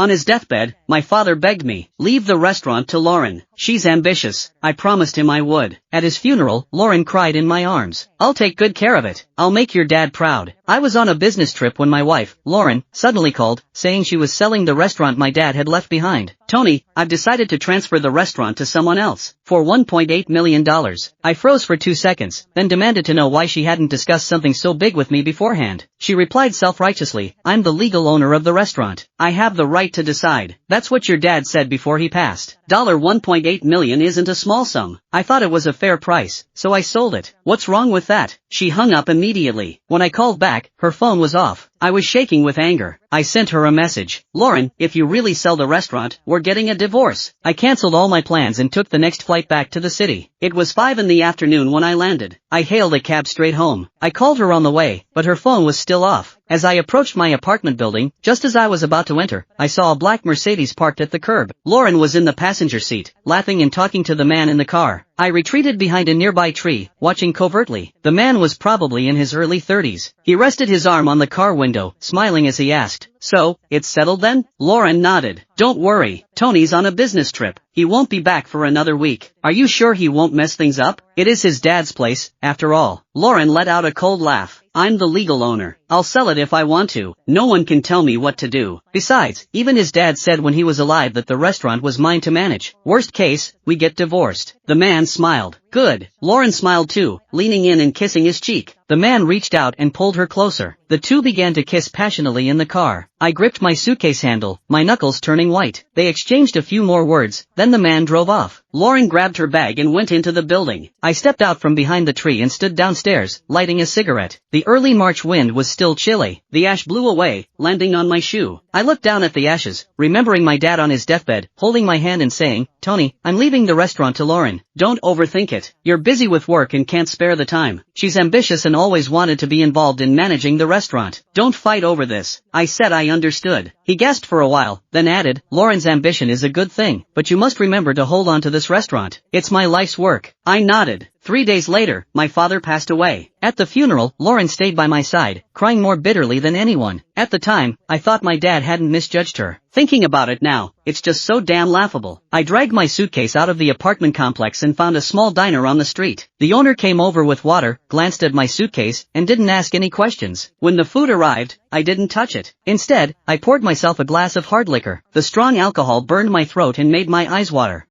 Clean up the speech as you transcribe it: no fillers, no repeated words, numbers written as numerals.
On his deathbed, my father begged me, leave the restaurant to Lauren. She's ambitious. I promised him I would. At his funeral, Lauren cried in my arms. I'll take good care of it. I'll make your dad proud. I was on a business trip when my wife, Lauren, suddenly called, saying she was selling the restaurant my dad had left behind. Tony, I've decided to transfer the restaurant to someone else. For $1.8 million. I froze for 2 seconds, then demanded to know why she hadn't discussed something so big with me beforehand. She replied self-righteously, I'm the legal owner of the restaurant. I have the right to decide. That's what your dad said before he passed. $1.8 million isn't a small sum. I thought it was a fair price, so I sold it. What's wrong with that? She hung up immediately. When I called back, her phone was off. I was shaking with anger. I sent her a message. Lauren, if you really sell the restaurant, we're getting a divorce. I canceled all my plans and took the next flight back to the city. It was 5 in the afternoon when I landed. I hailed a cab straight home. I called her on the way, but her phone was still off. As I approached my apartment building, just as I was about to enter, I saw a black Mercedes parked at the curb. Lauren was in the passenger seat, laughing and talking to the man in the car. I retreated behind a nearby tree, watching covertly. The man was probably in his early 30s. He rested his arm on the car window, smiling as he asked, So, it's settled then? Lauren nodded. Don't worry, Tony's on a business trip. He won't be back for another week. Are you sure he won't mess things up? It is his dad's place, after all. Lauren let out a cold laugh. I'm the legal owner. I'll sell it if I want to. No one can tell me what to do. Besides, even his dad said when he was alive that the restaurant was mine to manage. Worst case, we get divorced. The man smiled. Good. Lauren smiled too, leaning in and kissing his cheek. The man reached out and pulled her closer. The two began to kiss passionately in the car. I gripped my suitcase handle, my knuckles turning white. They exchanged a few more words, then the man drove off. Lauren grabbed her bag and went into the building. I stepped out from behind the tree and stood downstairs, lighting a cigarette. The early March wind was still chilly. The ash blew away, landing on my shoe. I looked down at the ashes, remembering my dad on his deathbed, holding my hand and saying, Tony, I'm leaving the restaurant to Lauren. Don't overthink it. You're busy with work and can't spare the time. She's ambitious and always wanted to be involved in managing the restaurant. Don't fight over this. I said I understood. He gasped for a while, then added, Lauren's ambition is a good thing, but you must remember to hold on to this restaurant. It's my life's work. I nodded. 3 days later, my father passed away. At the funeral, Lauren stayed by my side, crying more bitterly than anyone. At the time, I thought my dad hadn't misjudged her. Thinking about it now, it's just so damn laughable. I dragged my suitcase out of the apartment complex and found a small diner on the street. The owner came over with water, glanced at my suitcase, and didn't ask any questions. When the food arrived, I didn't touch it. Instead, I poured myself a glass of hard liquor. The strong alcohol burned my throat and made my eyes water.